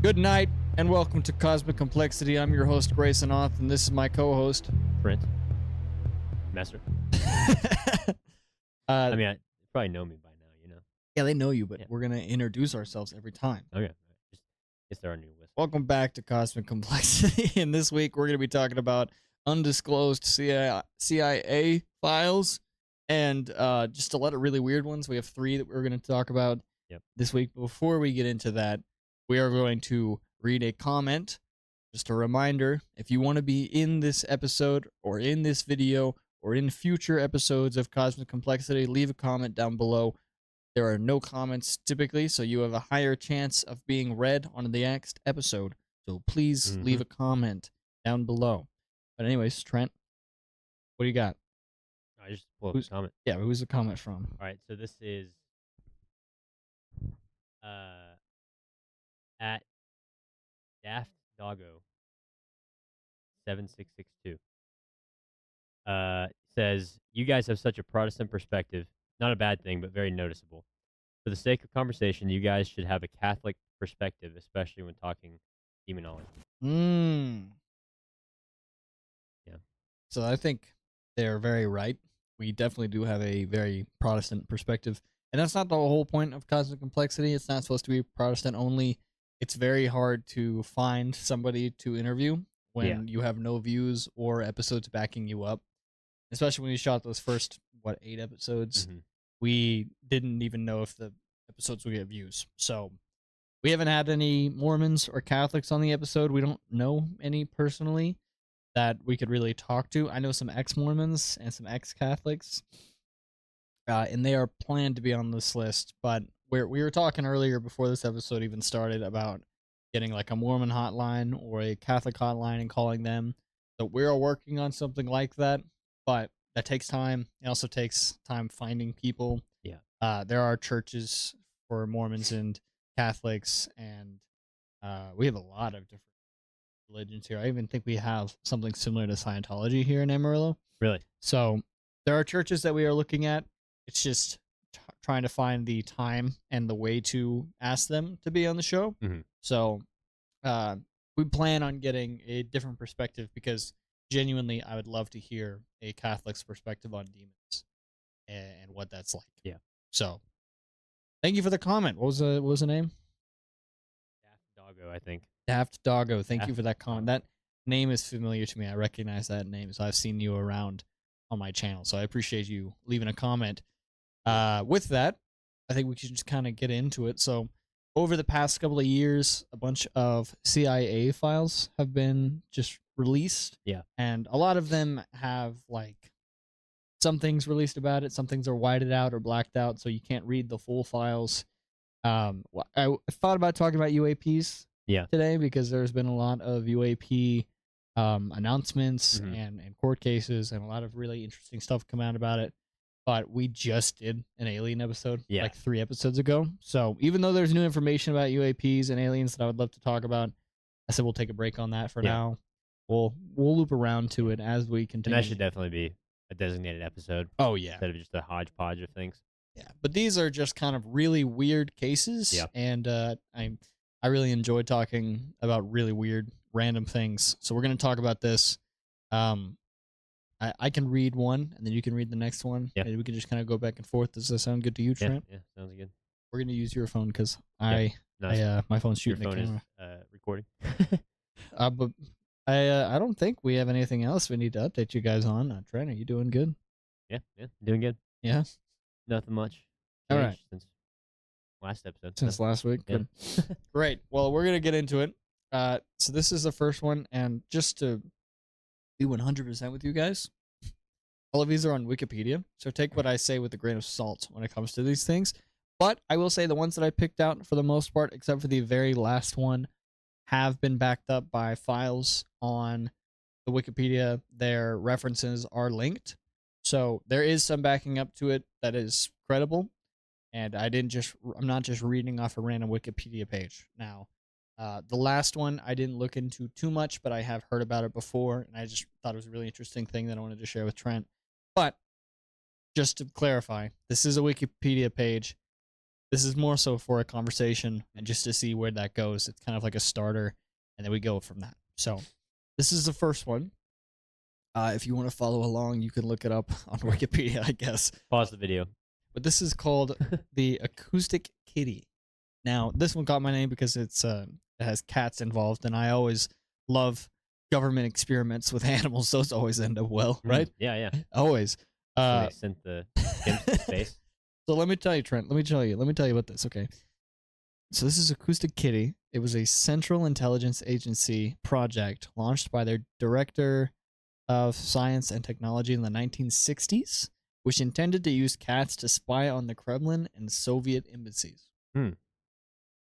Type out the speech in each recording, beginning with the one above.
Good night, and welcome to Cosmic Complexity. I'm your host, Grayson, and this is my co-host, Trent. Messer. I mean, you probably know me by now, you know. Yeah, they know you, but we're going to introduce ourselves every time. Okay. Just they're our new list. Welcome back to Cosmic Complexity, and this week we're going to be talking about undisclosed CIA files, and just a lot of really weird ones. We have 3 that we're going to talk about this week. Before we get into that, we are going to read a comment. Just a reminder, if you want to be in this episode or in this video or in future episodes of Cosmic Complexity, leave a comment down below. There are no comments typically, so you have a higher chance of being read on the next episode. So please leave a comment down below. But anyways, Trent, what do you got? I just pulled up a comment. Yeah, who's the comment from? All right, so this is at Daft Doggo 7662. Says, you guys have such a Protestant perspective. Not a bad thing, but very noticeable. For the sake of conversation, you guys should have a Catholic perspective, especially when talking demonology. Yeah. So I think they're very right. We definitely do have a very Protestant perspective. And that's not the whole point of Cosmic Complexity. It's not supposed to be Protestant only. It's very hard to find somebody to interview when you have no views or episodes backing you up. Especially when we shot those first, 8 episodes. We didn't even know if the episodes would get views. So we haven't had any Mormons or Catholics on the episode. We don't know any personally that we could really talk to. I know some ex-Mormons and some ex-Catholics, and they are planned to be on this list. But we were talking earlier before this episode even started about getting like a Mormon hotline or a Catholic hotline and calling them. So we're working on something like that, but that takes time. It also takes time finding people. Yeah. There are churches for Mormons and Catholics, and we have a lot of different religions here. I even think we have something similar to Scientology here in Amarillo. Really? So there are churches that we are looking at. It's just trying to find the time and the way to ask them to be on the show. So we plan on getting a different perspective because genuinely I would love to hear a Catholic's perspective on demons and what that's like. Yeah. So thank you for the comment. What was the name? Daft Doggo, I think. Daft Doggo. Thank you for that comment. That name is familiar to me. I recognize that name, so I've seen you around on my channel. So I appreciate you leaving a comment. With that, I think we should just kind of get into it. So over the past couple of years, a bunch of CIA files have been just released. Yeah. And a lot of them have like some things released about it. Some things are whited out or blacked out, so you can't read the full files. I thought about talking about UAPs today because there's been a lot of UAP announcements and court cases and a lot of really interesting stuff come out about it. But we just did an alien episode like 3 episodes ago. So even though there's new information about UAPs and aliens that I would love to talk about, I said we'll take a break on that for now. We'll loop around to it as we continue. And that should definitely be a designated episode. Oh, yeah. Instead of just a hodgepodge of things. Yeah, but these are just kind of really weird cases. Yeah. And I really enjoy talking about really weird, random things. So we're going to talk about this. I can read one, and then you can read the next one. Yeah. Maybe we can just kind of go back and forth. Does that sound good to you, Trent? Yeah, sounds good. We're going to use your phone because my phone's shooting your phone the camera. Is recording. But I don't think we have anything else we need to update you guys on. Trent, are you doing good? Yeah, doing good. Yeah? Nothing much. All right. Since last episode. Since last week? Yeah. Good. Great. Well, we're going to get into it. So this is the first one, and just to be 100% with you guys, all of these are on Wikipedia, so take what I say with a grain of salt when it comes to these things. But I will say the ones that I picked out, for the most part, except for the very last one, have been backed up by files on the Wikipedia. Their references are linked, so there is some backing up to it that is credible. And I'm not just reading off a random Wikipedia page. Now, the last one I didn't look into too much, but I have heard about it before, and I just thought it was a really interesting thing that I wanted to share with Trent. But just to clarify, this is a Wikipedia page. This is more so for a conversation and just to see where that goes. It's kind of like a starter, and then we go from that. So this is the first one. If you want to follow along, you can look it up on Wikipedia, I guess. Pause the video. But this is called the acoustic kitty. Now, this one got my name because it has cats involved, and I always love government experiments with animals. Those always end up well, right? Yeah, yeah. Always. So they sent the chimps to space. So let me tell you, Trent. Let me tell you about this. Okay. So this is Acoustic Kitty. It was a Central Intelligence Agency project launched by their director of science and technology in the 1960s, which intended to use cats to spy on the Kremlin and Soviet embassies.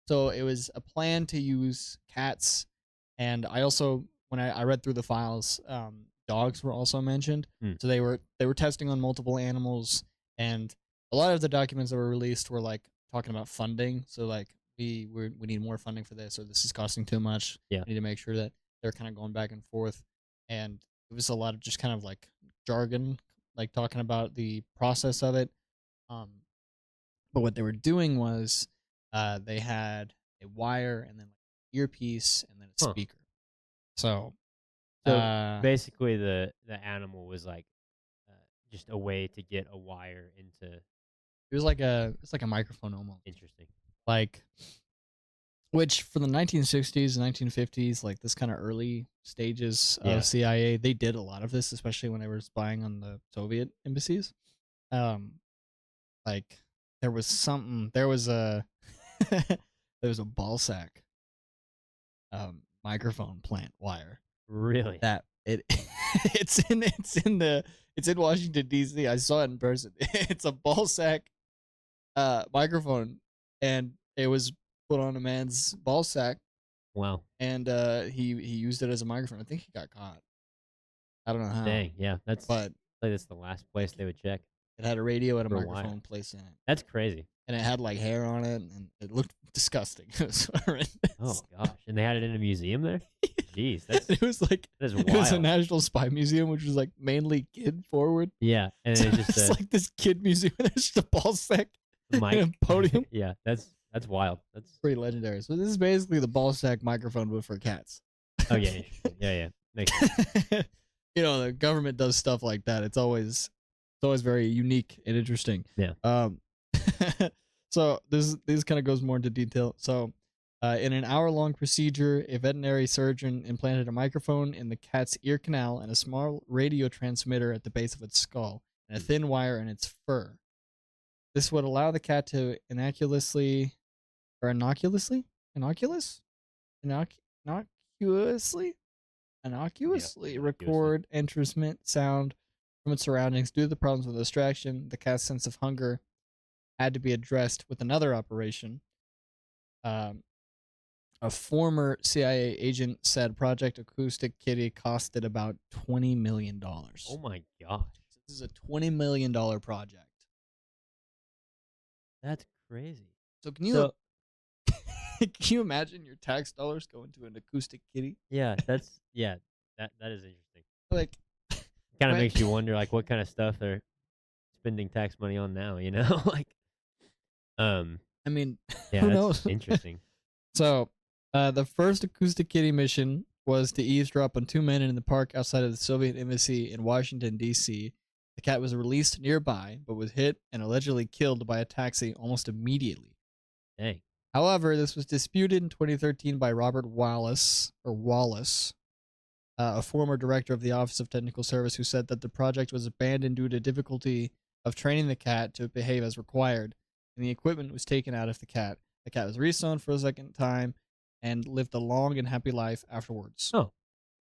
So it was a plan to use cats, and I also, when I read through the files, dogs were also mentioned. So they were testing on multiple animals, and a lot of the documents that were released were like talking about funding. So like we need more funding for this, or this is costing too much. Yeah, we need to make sure that they're kind of going back and forth, and it was a lot of just kind of like jargon, like talking about the process of it. But what they were doing was they had a wire and then like an earpiece and then a speaker. So basically the animal was like just a way to get a wire into. It was like it's like a microphone almost. Interesting. Like, which for the 1960s and 1950s, like this kind of early stages of CIA, they did a lot of this, especially when they were spying on the Soviet embassies. Like there was a there was a ball sack microphone plant wire. Really? That it's in Washington D.C. I saw it in person. It's a ball sack microphone, and it was put on a man's ball sack. Wow. And he used it as a microphone. I think he got caught. I don't know how. Dang, yeah, that's the last place they would check. It had a radio and a microphone placed in it. That's crazy. And it had like hair on it, and it looked disgusting. It was horrendous. Oh gosh! And they had it in a museum there. Jeez, it was like that is wild. It was a National Spy Museum, which was like mainly kid forward. Yeah, and so it's just like this kid museum. And there's just a ball sack and a podium. Yeah, that's wild. That's pretty legendary. So this is basically the ball sack microphone, but for cats. Oh yeah, yeah. Makes sense. You know, the government does stuff like that. It's always very unique and interesting. Yeah. So this kind of goes more into detail. So, in an hour-long procedure, a veterinary surgeon implanted a microphone in the cat's ear canal and a small radio transmitter at the base of its skull and a thin wire in its fur. This would allow the cat to innocuously record and transmit sound from its surroundings. Due to the problems with distraction, the cat's sense of hunger had to be addressed with another operation. A former CIA agent said Project Acoustic Kitty costed about $20 million. Oh my gosh. This is a $20 million project. That's crazy. So can you can you imagine your tax dollars going to an acoustic kitty? Yeah, that is interesting. Like, kind of makes you wonder, like, what kind of stuff they're spending tax money on now. You know, like, I mean, yeah, who that's knows? Interesting. So, the first acoustic kitty mission was to eavesdrop on two men in the park outside of the Soviet embassy in Washington D.C. The cat was released nearby, but was hit and allegedly killed by a taxi almost immediately. Dang. However, this was disputed in 2013 by Robert Wallace, a former director of the Office of Technical Service, who said that the project was abandoned due to difficulty of training the cat to behave as required, and the equipment was taken out of the cat. The cat was resewn for a second time and lived a long and happy life afterwards. Oh.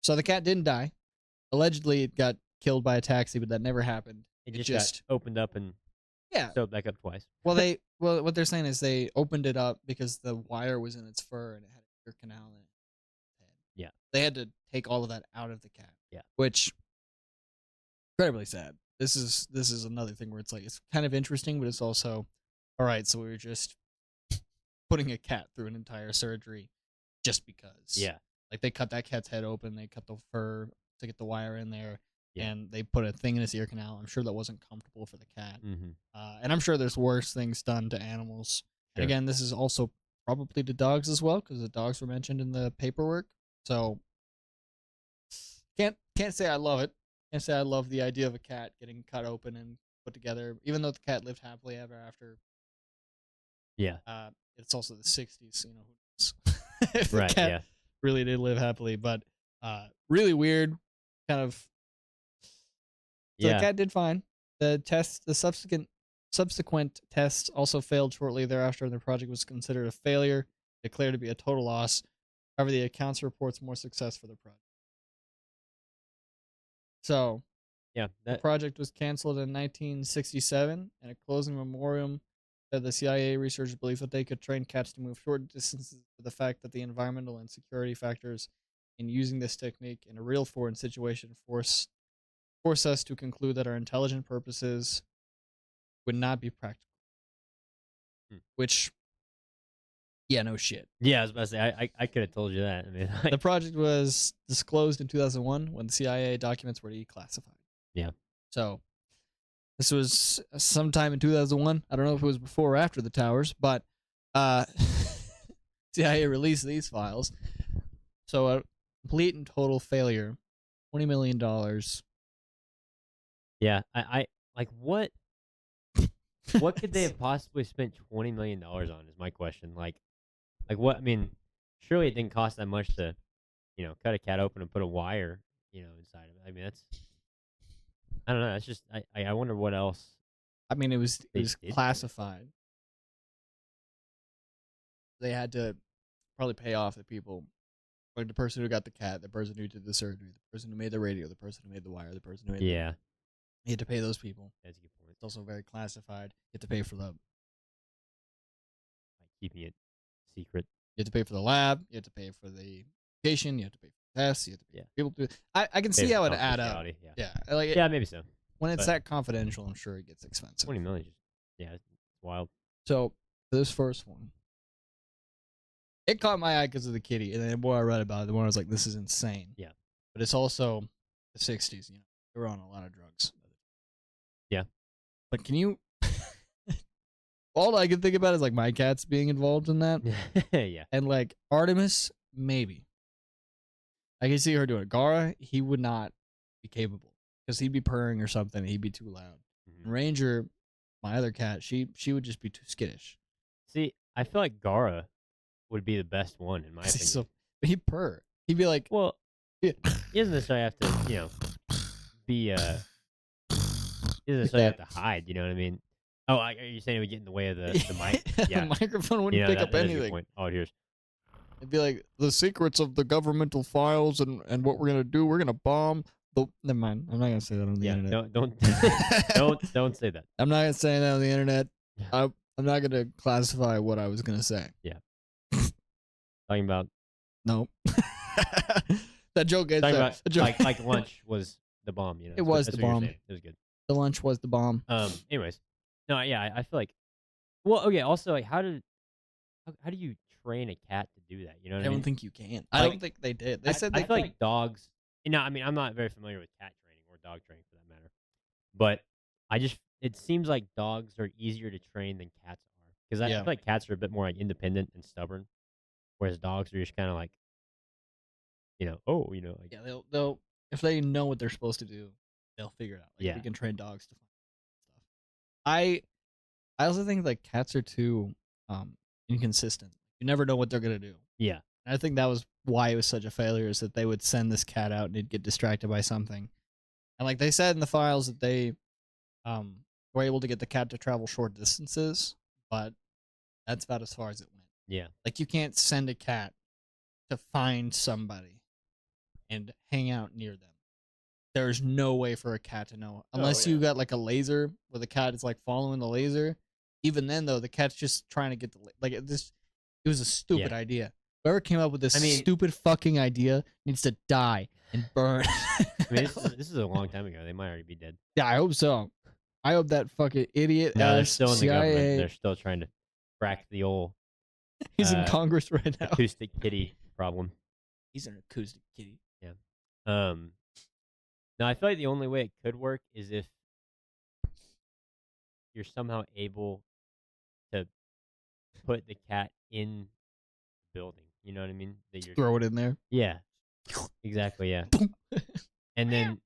So the cat didn't die. Allegedly, it got killed by a taxi, but that never happened. It just got opened up and sewed back up twice. Well, what they're saying is they opened it up because the wire was in its fur and it had an ear canal in it. Yeah. They had to take all of that out of the cat. Yeah. Which, incredibly sad. This is another thing where it's like, it's kind of interesting, but it's also, all right, so we were just putting a cat through an entire surgery just because. Yeah. Like, they cut that cat's head open, they cut the fur to get the wire in there, and they put a thing in its ear canal. I'm sure that wasn't comfortable for the cat. Mm-hmm. And I'm sure there's worse things done to animals Sure. Again, this is also probably to dogs as well because the dogs were mentioned in the paperwork. So can't say I love it. Can't say I love the idea of a cat getting cut open and put together. Even though the cat lived happily ever after. Yeah. It's also the '60s. You know who knows if the Right. cat Yeah. really did live happily, but really weird. Kind of. So the Yeah. cat did fine. The subsequent tests also failed shortly thereafter, and the project was considered a failure, declared to be a total loss. However, the accounts reports more success for the project. So Yeah. the project was canceled in 1967, and a closing memoriam said the CIA researchers believed that they could train cats to move short distances, but the fact that the environmental and security factors in using this technique in a real foreign situation force us to conclude that our intelligent purposes would not be practical. Which, yeah, no shit. Yeah, I was about to say I could have told you that. I mean, The project was disclosed in 2001 when the CIA documents were declassified. Yeah. So this was sometime in 2001. I don't know if it was before or after the towers, but CIA released these files. So a complete and total failure. $20 million. Yeah. I like what could they have possibly spent $20 million on is my question. Like what, I mean, surely it didn't cost that much to, cut a cat open and put a wire, inside of it. I mean, that's, I don't know. It's just, I wonder what else. I mean, it was did. classified. They had to probably pay off the people, like the person who got the cat, the person who did the surgery, the person who made the radio, the person who made the wire, the person who made Yeah. You had to pay those people. That's a good point. It's also very classified. You have to pay for the Like keeping it secret. You have to pay for the lab. You have to pay for the patient. You have to pay for the tests. You have to pay for people to. I can see how it add up. Yeah. Like Yeah, maybe so. When it's that confidential, I'm sure it gets expensive. 20 million, yeah, it's wild. So this first one, it caught my eye because of the kitty, and then the more I read about it, the more I was like, "This is insane." Yeah, but it's also the '60s. You know, they were on a lot of drugs. Yeah, but can you? All I can think about is like my cats being involved in that. Yeah, and like Artemis, maybe. I can see her doing it. Gara, he would not be capable because he'd be purring or something. He'd be too loud. And Ranger, my other cat, she would just be too skittish. See, I feel like Gara would be the best one in my opinion. So he'd purr. He'd be like, well, he doesn't necessarily have to, be he doesn't necessarily have to hide. You know what I mean? Oh, are you saying it would get in the way of the mic? Yeah, the microphone wouldn't pick up anything. Point. Oh, here's. It'd be like the secrets of the governmental files and what we're gonna do. We're gonna bomb the. Never mind. I'm not gonna say that on the internet. Don't say that. I'm not gonna say that on the internet. I'm not gonna classify what I was gonna say. Yeah. Talking about. No. That joke is about, like lunch was the bomb. You know. It was the bomb. It was good. The lunch was the bomb. Anyways, no. Yeah, I feel like. Well, okay. Also, like, how do you train a cat to do that? You know what I mean? I don't think you can. I don't think they did. They said I feel like dogs. I mean, I'm not very familiar with cat training or dog training for that matter, but it seems like dogs are easier to train than cats are because I feel like cats are a bit more like independent and stubborn, whereas dogs are just kind of like, like yeah, they'll if they know what they're supposed to do, they'll figure it out. Like, yeah, we can train dogs to find stuff. I also think like cats are too inconsistent. You never know what they're gonna do. Yeah. And I think that was why it was such a failure, is that they would send this cat out and it'd get distracted by something. And like they said in the files that they were able to get the cat to travel short distances, but that's about as far as it went. Yeah. Like you can't send a cat to find somebody and hang out near them. There's no way for a cat to know unless you got like a laser where the cat is like following the laser. Even then, though, the cat's just trying to get the it was a stupid idea. Whoever came up with this stupid fucking idea needs to die and burn. I mean, this is a long time ago. They might already be dead. Yeah, I hope so. I hope that fucking idiot. No, they're still in the CIA. government. They're still trying to crack the old. He's in Congress right now. Acoustic kitty problem. He's an acoustic kitty. Yeah. Now I feel like the only way it could work is if you're somehow able to put the cat in the building. You know what I mean? That you're Throw it in there. yeah, exactly, yeah. And then,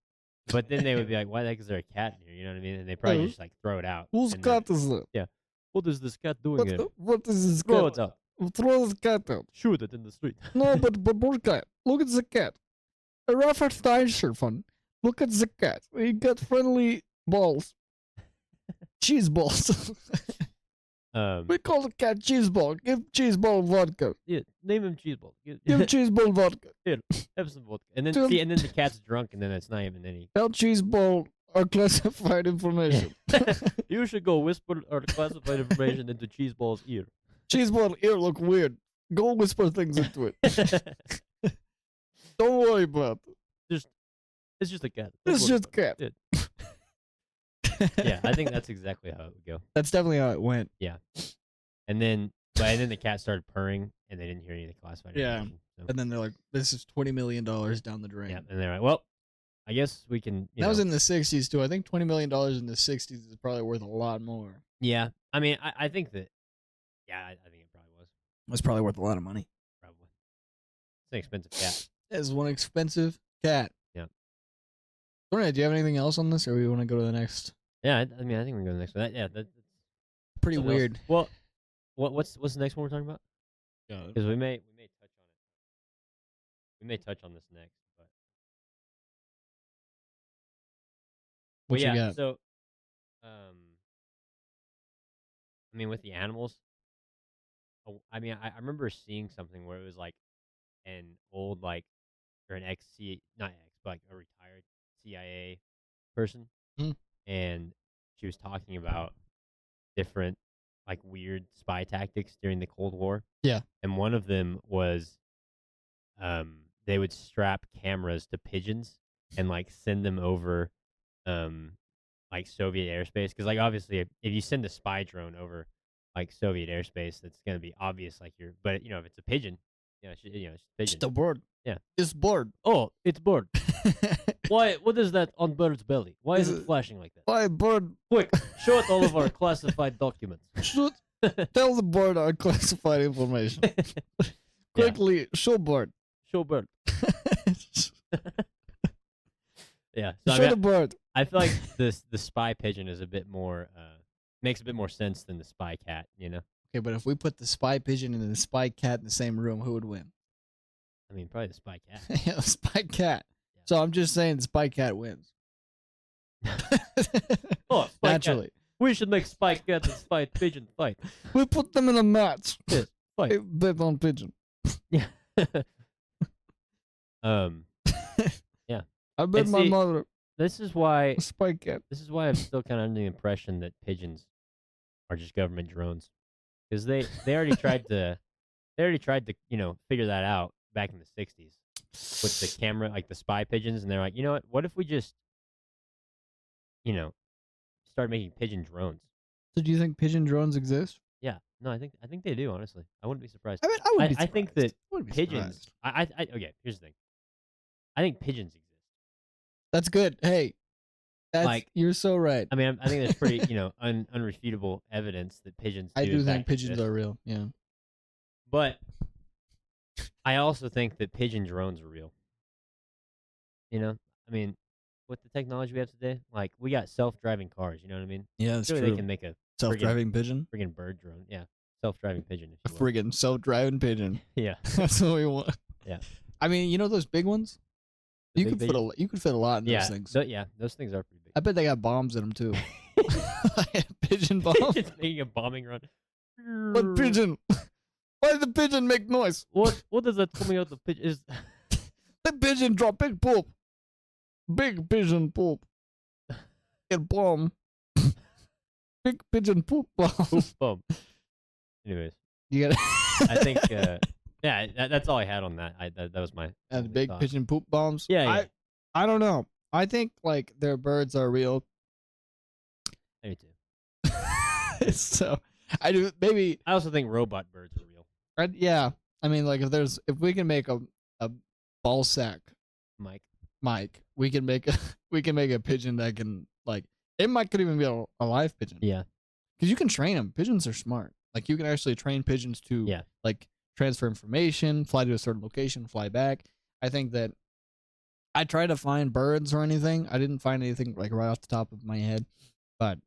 but then they would be like, "Why the heck is there a cat in here?" You know what I mean? And they probably just like throw it out. Whose And cat is it? yeah, what is this cat doing here? What is this Throw cat? it out. Throw the cat out. Shoot it in the street. No, but more cat. Look at the cat. A Raffert Steincher fun. Look at the cat. He got friendly balls. Cheese balls. We call the cat cheese ball. Give cheese ball vodka. Yeah, name him Cheeseball. Give cheese ball vodka. Have some vodka. And then Tell- see, and then the cat's drunk, and then it's not even any. Tell cheese ball our classified information. You should go whisper our classified information into Cheeseball's ear. Cheese ball ear look weird. Go whisper things into it. Don't worry about it. It's just a cat. It's just cat. it. Yeah, I think that's exactly how it would go. That's definitely how it went. And then the cat started purring, and they didn't hear any of the classified Yeah. information. So, And then they're like, "This is $20 million down the drain." yeah, and they're like, well, I guess we can. That was in the '60s too. I think $20 million in the '60s is probably worth a lot more. Yeah, I mean, I think that. Yeah, I think it probably was. It's probably worth a lot of money. Probably. It's an expensive cat. It's one expensive cat. Yeah. Jordan, do you have anything else on this, or we want to go to the next? Yeah, I mean, I think we can go to the next one. That's Pretty something else. weird. Well, what's the next one we're talking about? Yeah. Because we may touch on it. We may touch on this next, but What you yeah. got? So, I mean, with the animals, I mean, I remember seeing something where it was like an old or an not ex, but like a retired CIA person, Hmm. and she was talking about different like weird spy tactics during the Cold War. Yeah. And one of them was they would strap cameras to pigeons and like send them over like Soviet airspace, because like obviously if you send a spy drone over like Soviet airspace, that's going to be obvious like but if it's a pigeon, it's a pigeon. Just a bird. Yeah. It's bird. Oh, it's bird. Why? What is that on bird's belly? Why is it flashing like that? Why bird? Quick, show it all of our classified documents. Shoot. Tell the bird our classified information. Quickly, show bird. Show bird. Yeah. So Show the bird. I feel like the spy pigeon is a bit more makes a bit more sense than the spy cat. Okay, but if we put the spy pigeon and the spy cat in the same room, who would win? I mean, probably the spy cat. Yeah, the spy cat. Yeah. So I'm just saying the spy cat wins. Oh, spy Naturally. cat. We should make spy cat and spy pigeon fight. We put them in a match. Yes, fight. Bet on pigeon. Yeah. Yeah. I bet And my see- mother This is why. spy cat. This is why I'm still kind of under the impression that pigeons are just government drones, because they already tried to figure that out back in the '60s with the camera, like the spy pigeons, and they're like, you know what if we just start making pigeon drones? So do you think pigeon drones exist? Yeah, no, I think they do. Honestly, I wouldn't be surprised. I mean, I would be I think surprised. that I wouldn't be pigeons. surprised. Okay. Here's the thing. I think pigeons exist. That's good. Hey, Like- you're so right. I mean, I think there's pretty unrefutable evidence that pigeons. I do in think fact pigeons exist. are real. Yeah. But I also think that pigeon drones are real. I mean, with the technology we have today, like we got self-driving cars. You know what I mean? Yeah, that's Surely they true. can make a Self-driving pigeon. friggin' bird drone. Yeah, self-driving pigeon. A If you will. friggin' self-driving pigeon. Yeah. That's what we want. Yeah. I mean, those big ones? The You big could fit a lot in Yeah. those things. Those things are pretty I bet they got bombs in them too. Pigeon bomb. big. It's making a bombing run. What pigeon? Why did the pigeon make noise? What is that coming out the pigeon? Is The pigeon drop big poop. Big pigeon poop. Get bomb. Big pigeon poop bomb. poop bomb. Anyways, You got I think that's all I had on that. That was my and only big thought. pigeon poop bombs. Yeah. I don't know. I think like their birds are real. Me too. So I do maybe. I also think robot birds are real. Yeah. I mean, like if we can make a ball sack Mike. we can make a pigeon that can like it could even be a live pigeon. Yeah. Because you can train them. Pigeons are smart. Like you can actually train pigeons to Yeah. like transfer information, fly to a certain location, fly back. I think that I tried to find birds or anything. I didn't find anything like right off the top of my head. But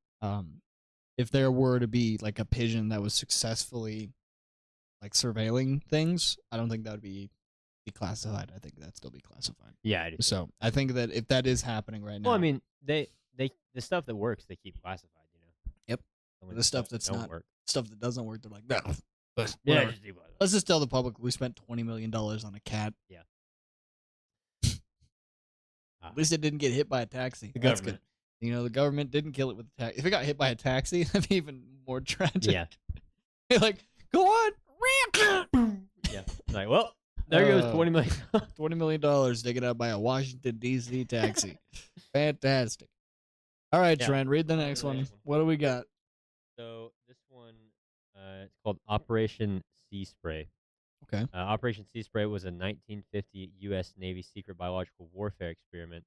if there were to be like a pigeon that was successfully like surveilling things, I don't think that would be declassified. I think that'd still be classified. Yeah, I do. So I think that if that is happening right now, Well, I mean, the stuff that works, they keep classified. You know. yep. And when The stuff that's don't not work, stuff that doesn't work, they're like, no. But yeah, whatever. just declassified. Let's just tell the public we spent $20 million on a cat. Yeah. At least it didn't get hit by a taxi. The That's government. good. You know, the government didn't kill it with a taxi. If it got hit by a taxi, that'd be even more tragic. Yeah. You're like, go on. Yeah. Like, well, there goes $20 million. $20 million taken out by a Washington, D.C. taxi. Fantastic. All right, Yeah. Trent, read the next one. What do we got? So this one, it's called Operation Sea Spray. Okay. Operation Sea Spray was a 1950 U.S. Navy secret biological warfare experiment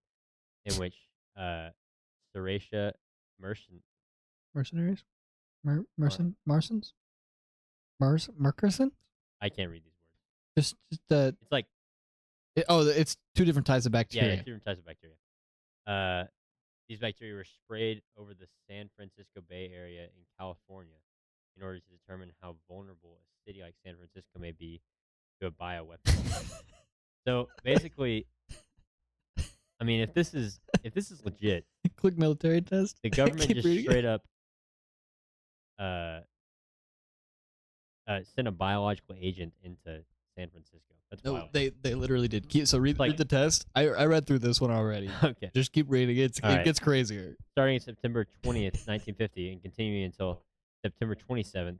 in which Serratia Mercenaries? Martians? Merkerson? I can't read these words. Just It's like it's two different types of bacteria. yeah, two different types of bacteria. These bacteria were sprayed over the San Francisco Bay Area in California in order to determine how vulnerable a city like San Francisco may be to a bioweapon. So basically, I mean, if this is legit, Click military test. the government Keep just reading. straight up sent a biological agent into San Francisco. That's No, wild. they literally did. Read Like- the test. I read through this one already. Okay. Just keep reading. It All right. gets crazier. Starting September 20th, 1950, and continuing until September 27th,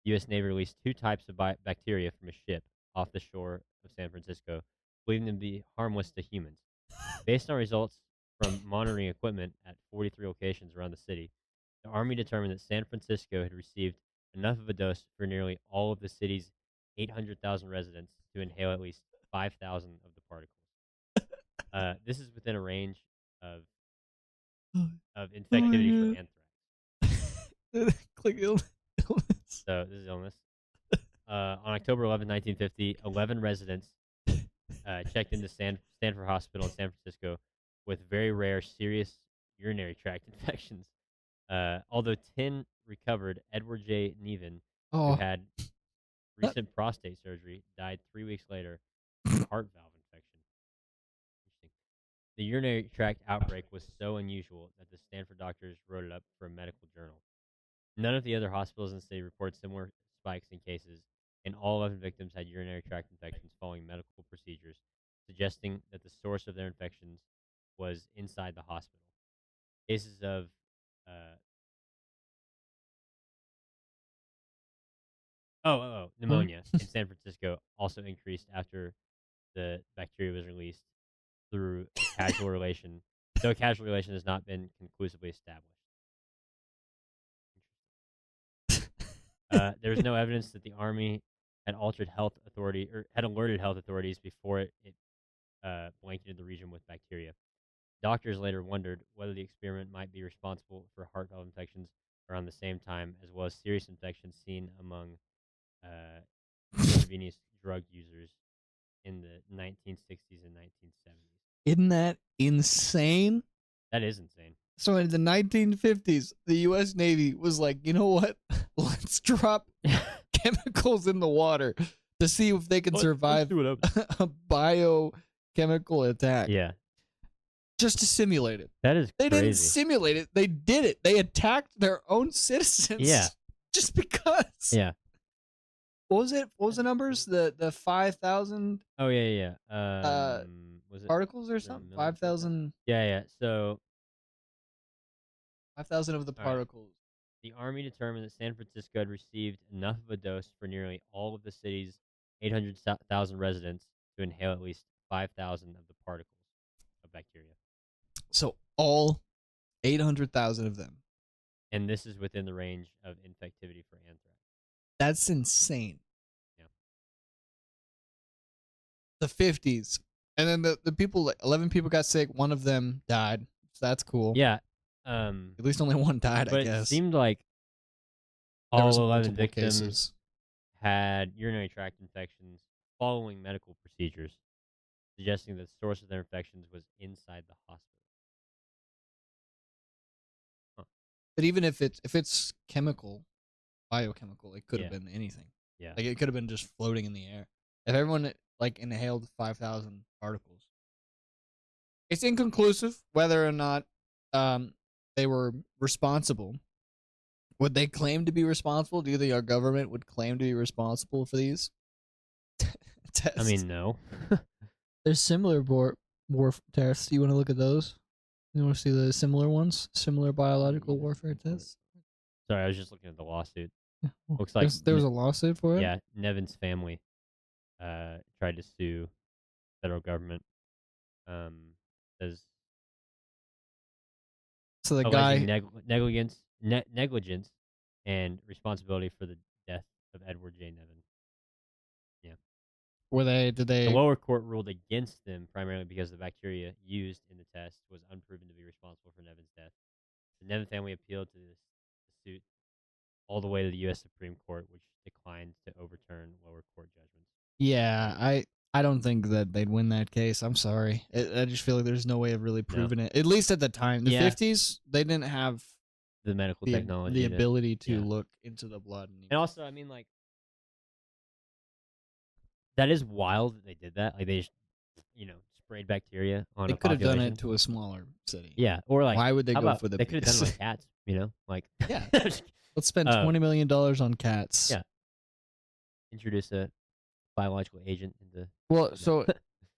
the U.S. Navy released two types of bacteria from a ship off the shore of San Francisco, believing them to be harmless to humans. Based on results from monitoring equipment at 43 locations around the city, the Army determined that San Francisco had received enough of a dose for nearly all of the city's 800,000 residents to inhale at least 5,000 of the particles. This is within a range of infectivity for anthrax. Click illness. So this is illness. On October 11, 1950, 11 residents checked into Stanford Hospital in San Francisco with very rare, serious urinary tract infections. Although 10 recovered, Edward J. Nevin, who had recent prostate surgery, died 3 weeks later of a heart valve infection. Interesting. The urinary tract outbreak was so unusual that the Stanford doctors wrote it up for a medical journal. None of the other hospitals in the city reported similar spikes in cases, and all 11 victims had urinary tract infections following medical procedures, suggesting that the source of their infections was inside the hospital. Cases of pneumonia in San Francisco also increased after the bacteria was released through a casual relation, though a casual relation has not been conclusively established. There was no evidence that the Army had alerted health authorities before it blanketed the region with bacteria. Doctors later wondered whether the experiment might be responsible for heart valve infections around the same time, as well as serious infections seen among intravenous drug users in the 1960s and 1970s. Isn't that insane? That is insane. So in the 1950s, the U.S. Navy was like, you know what? Let's drop chemicals in the water to see if they can survive a biochemical attack. Yeah. Just to simulate it. That is They crazy. didn't simulate it. They did it. They attacked their own citizens. Yeah. Just because. Yeah. What was it? What was the numbers? The 5,000 Oh yeah. Was it particles or was it a something? million? 5,000. Yeah. So 5,000 of the All right. particles. the Army determined that San Francisco had received enough of a dose for nearly all of the city's 800,000 residents to inhale at least 5,000 of the particles of bacteria. So all 800,000 of them. And this is within the range of infectivity for anthrax. That's insane. Yeah. The 50s. And then the people, like 11 people got sick. One of them died. So that's cool. Yeah. At least only one died, but I guess. it seemed like there was All 11 multiple victims cases. had urinary tract infections following medical procedures, suggesting that the source of their infections was inside the hospital. Huh. But even if it's chemical, biochemical, it could have Yeah. been anything. Yeah. Like it could have been just floating in the air. If everyone like inhaled 5,000 particles, it's inconclusive whether or not they were responsible. Would they claim to be responsible? Do you think our government would claim to be responsible for these tests? I mean, no. There's similar war tests. You want to look at those? You want to see the similar ones? Similar biological warfare tests? Sorry, I was just looking at the lawsuit. Yeah, well, Looks like there was a lawsuit for it? yeah, Nevin's family tried to sue federal government. Says So the alleging guy, negligence and responsibility for the death of Edward J. Nevin. Yeah. did The they, lower court ruled against them primarily because the bacteria used in the test was unproven to be responsible for Nevin's death. The Nevin family appealed to the suit all the way to the U.S. Supreme Court, which declined to overturn lower court judgments. yeah, I don't think that they'd win that case. I'm sorry. I just feel like there's no way of really proving it. At least at the time. The Yeah. 50s, they didn't have The medical the technology. ability to yeah. look into the blood. And also, I mean, like, that is wild that they did that. Like, they just, sprayed bacteria on They a could have done population. it to a smaller city. Yeah, or like, Why would they how go about for the they could have done it biggest? on cats, like Yeah. Let's spend $20 million on cats. Yeah. Introduce a biological agent into. Well, so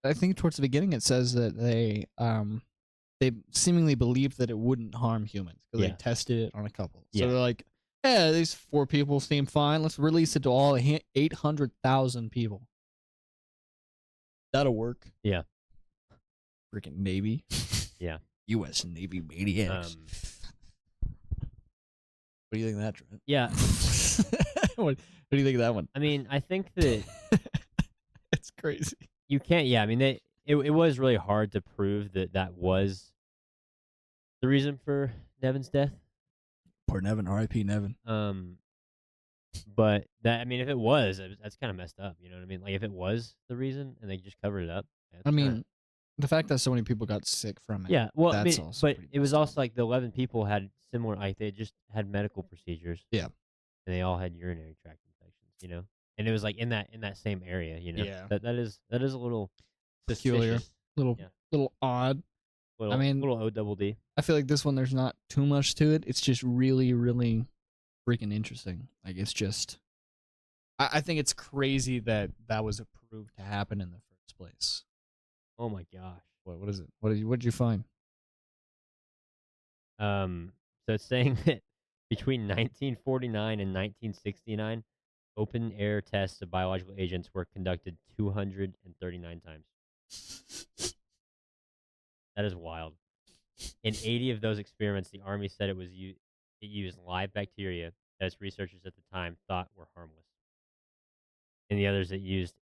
I think towards the beginning it says that they seemingly believed that it wouldn't harm humans because Yeah. they tested it on a couple. So Yeah. they're like, yeah, these 4 people seem fine. Let's release it to all 800,000 people. That'll work. Yeah. Freaking Navy. Yeah. U.S. Navy maniacs. What do you think of that, Trent? Yeah. What do you think of that one? I mean, I think that It's crazy. you can't. Yeah, I mean, it was really hard to prove that was the reason for Nevin's death. Poor Nevin, R.I.P. Nevin. But that, I mean, if it was, that's kind of messed up. You know what I mean? Like, if it was the reason and they just covered it up. I mean, the fact that so many people got sick from it. Yeah, well, that's also but pretty it was messed up. also like the 11 people had similar, like they just had medical procedures. Yeah. And they all had urinary tract infections, and it was like in that same area, Yeah. That is a little Peculiar, suspicious. little odd. Little, I mean, little ODD. I feel like this one, there's not too much to it. It's just really, really freaking interesting. Like, it's just, I think it's crazy that was approved to happen in the first place. Oh my gosh. What is it? What did you find? So it's saying that between 1949 and 1969, open air tests of biological agents were conducted 239 times. That is wild. In 80 of those experiments, the Army said it used live bacteria that its researchers at the time thought were harmless. And the others, it used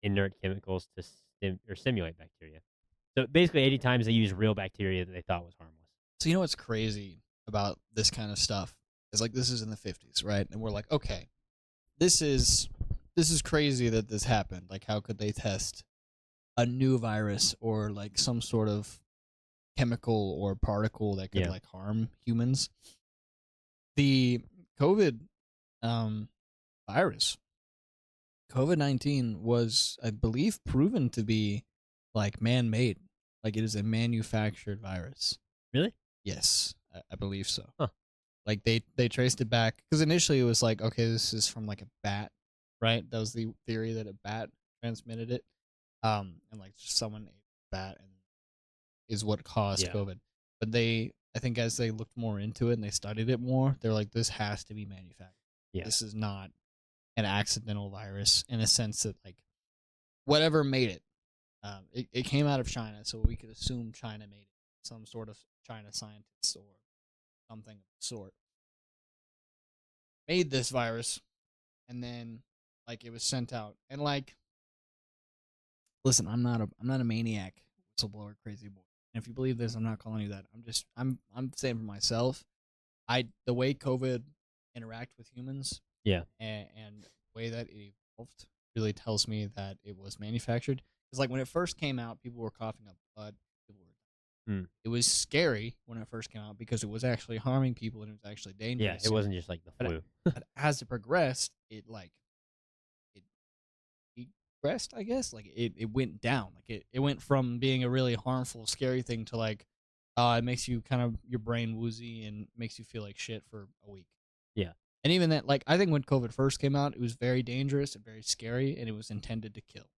inert chemicals to simulate bacteria. So basically 80 times they used real bacteria that they thought was harmless. So you know what's crazy about this kind of stuff is, like, this is in the 50s, right? And we're like, okay, this is crazy that this happened. Like, how could they test a new virus or like some sort of chemical or particle that could like harm humans? The COVID virus, COVID-19, was, I believe, proven to be like man-made. Like, it is a manufactured virus. Really? Yes, I believe so. Huh. Like, they traced it back because initially it was like, okay, this is from like a bat, right? That was the theory, that a bat transmitted it, and like someone ate a bat and is what caused COVID. But I think as they looked more into it and they studied it more, they're like, this has to be manufactured. Yeah. This is not an accidental virus, in a sense that, like, whatever made it, it came out of China, so we could assume China made it. Some sort of China scientist or something of the sort made this virus, and then like it was sent out. And like, listen, I'm not a maniac, whistleblower, crazy boy. And if you believe this, I'm not calling you that. I'm saying for myself, the way COVID interact with humans, Yeah. and the way that it evolved really tells me that it was manufactured. Because like when it first came out, people were coughing up blood. People were Mm. It was scary when it first came out because it was actually harming people and it was actually Yeah, dangerous. it wasn't just like the But, flu. but as it progressed, it regressed, I guess. Like it went down. Like it went from being a really harmful, scary thing to like it makes you kind of your brain woozy and makes you feel like shit for a week. Yeah. And even that, like I think when COVID first came out, it was very dangerous and very scary, and it was intended to kill.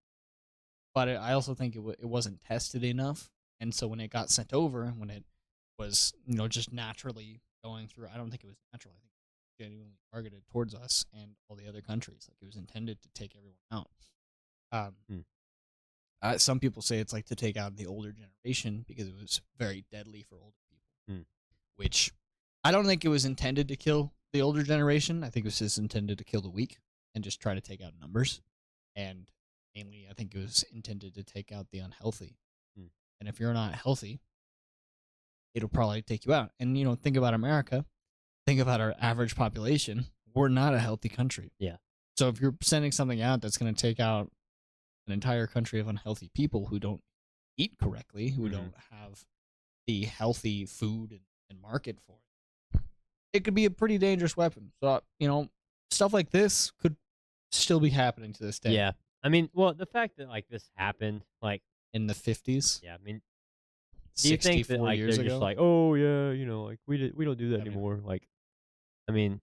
But I also think it wasn't tested enough, and so when it got sent over, when it was just naturally going through, I don't think it was natural. I think it was genuinely targeted towards us and all the other countries. Like it was intended to take everyone out. Um, Mm. some people say it's like to take out the older generation because it was very deadly for older people, Mm. which I don't think it was intended to kill the older generation. I think it was just intended to kill the weak and just try to take out numbers. And mainly, I think it was intended to take out the unhealthy. Mm. And if you're not healthy, it'll probably take you out. And, think about America. Think about our average population. We're not a healthy country. Yeah. So if you're sending something out that's going to take out an entire country of unhealthy people who don't eat correctly, who don't have the healthy food and market for it could be a pretty dangerous weapon. So, stuff like this could still be happening to this day. Yeah. I mean, well, the fact that like this happened, like In the 50s, yeah, I mean, do you think that 64 like years they're ago. just like, oh yeah, like we don't do that I mean, anymore? Like, I mean,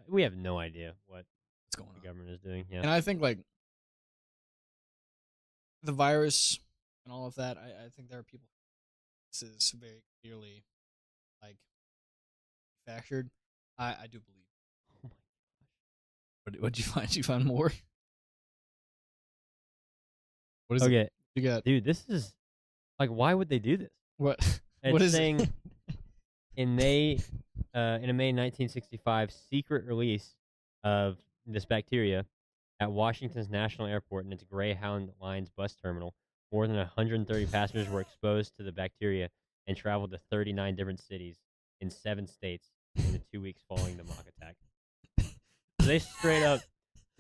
we have no idea what what's going the on? government is doing. Yeah. And I think, like, the virus and all of that, I think there are people. This is very clearly, like, manufactured. I do believe. Oh my What'd you find? Did you find more? What is it? Okay, You got dude, this is like, why would they do this? what? What It's is saying it? in a May 1965 secret release of this bacteria at Washington's National Airport and its Greyhound Lines bus terminal, more than 130 passengers were exposed to the bacteria and traveled to 39 different cities in 7 states in the 2 weeks following the mock attack. So they straight up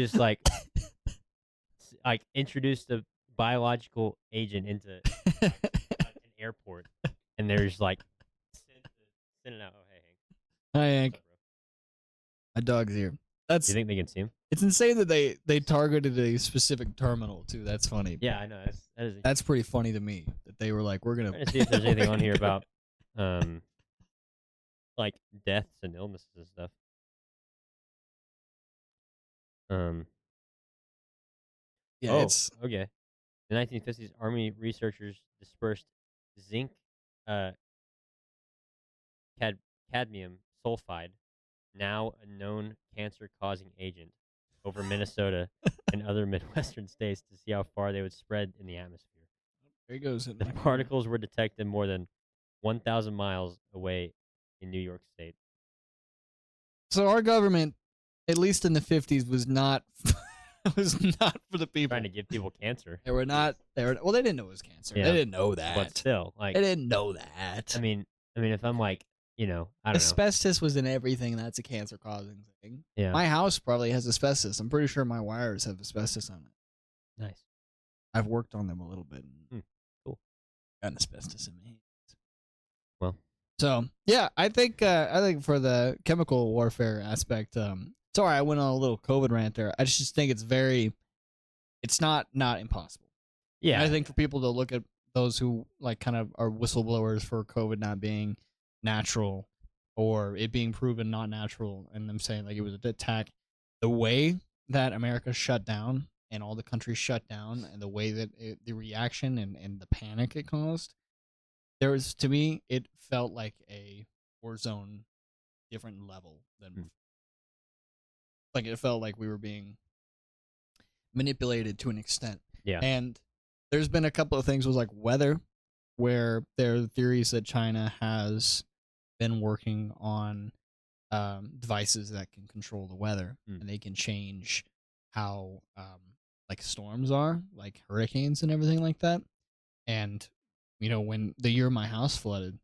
just like introduced a biological agent into an airport, and they're just like send it out. Oh hey Hank, Hi, what's Hank. up, bro? My dog's here. Do That's you think they can see him? It's insane that they targeted a specific terminal too. That's funny. Yeah, I know. That is That's pretty funny to me that they were like, we're gonna. trying to see if there's anything on here we're about like deaths and illnesses and stuff. Yeah, Oh, it's okay. In the 1950s, Army researchers dispersed zinc, uh, cadmium sulfide, now a known cancer-causing agent, over Minnesota and other Midwestern states to see how far they would spread in the atmosphere. there he goes. The particles were detected more than 1,000 miles away in New York State. So our government, at least in the 50s, was not was not for the people. Trying to give people cancer. They were not. Well, they didn't know it was cancer. Yeah. They didn't know that. But still, like, They didn't know that. I mean, if I'm like, I don't know. Asbestos was in everything. That's a cancer-causing thing. Yeah. My house probably has asbestos. I'm pretty sure my wires have asbestos on it. Nice. I've worked on them a little bit. Cool. Got asbestos in my hands. Well. So yeah, I think for the chemical warfare aspect, sorry I went on a little COVID rant there. I just think it's not impossible. Yeah. And I think for people to look at those who like kind of are whistleblowers for COVID not being natural or it being proven not natural and them saying like it was an attack, the way that America shut down and all the countries shut down and the way that the reaction and the panic it caused, to me, it felt like a war zone, different level than like it felt like we were being manipulated to an extent. Yeah. And there's been a couple of things with like weather, where there are theories that China has been working on devices that can control the weather and they can change how like storms are, like hurricanes and everything like that. And when the year my house flooded,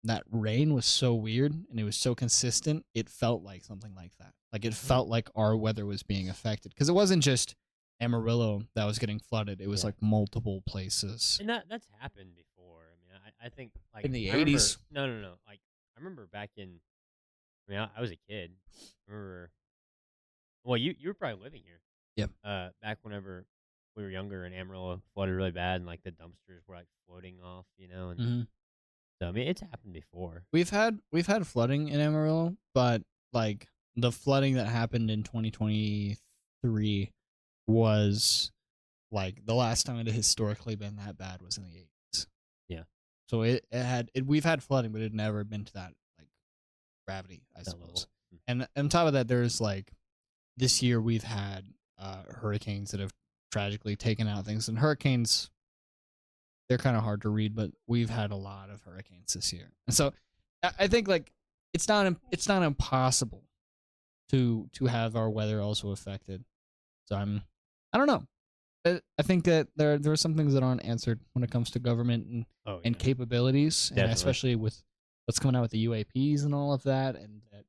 that rain was so weird and it was so consistent. It felt like something like that. Like it felt like our weather was being affected because it wasn't just Amarillo that was getting flooded. It was Yeah. like multiple places And that's happened before. I mean, I think like in the I remember. 80s. No. Like I remember back in. I mean, I was a kid. I remember. Well, you were probably living here. Yep. Back whenever we were younger and Amarillo flooded really bad and like the dumpsters were like floating off, and Hmm. so I mean it's happened before. We've had flooding in Amarillo, but like the flooding that happened in 2023 was like the last time it had historically been that bad was in the 80s. Yeah, So we've had flooding, but it had never been to that like gravity, I that level. suppose. And on top of that, there's like this year we've had hurricanes that have tragically taken out things, and hurricanes they're kind of hard to read, but we've had a lot of hurricanes this year, and so I think like it's not impossible to have our weather also affected. So I don't know. I think that there are some things that aren't answered when it comes to government Oh and yeah, capabilities, and definitely. especially with what's coming out with the UAPs and all of that, and that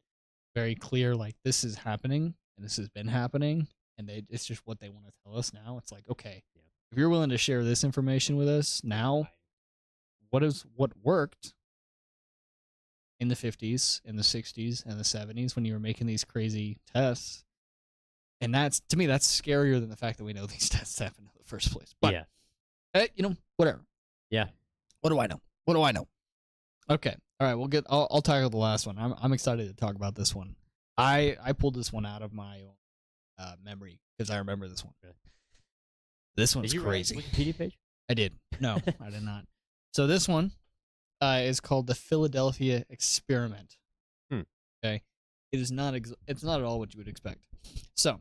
very clear like this is happening and this has been happening, and it's just what they want to tell us now. It's like okay, Yeah. if you're willing to share this information with us now, what worked in the 50s, in the 60s, and the 70s when you were making these crazy tests. And that's to me, that's scarier than the fact that we know these tests happened in the first place. But Yeah, whatever. yeah. What do I know? What do I know? Okay. All right. I'll tackle the last one. I'm excited to talk about this one. I pulled this one out of my own memory because I remember this one. Really? This Did one's you write crazy. a Wikipedia page? I did. No, I did not. So this one is called the Philadelphia Experiment. Hmm. Okay. It is not. It's not at all what you would expect. So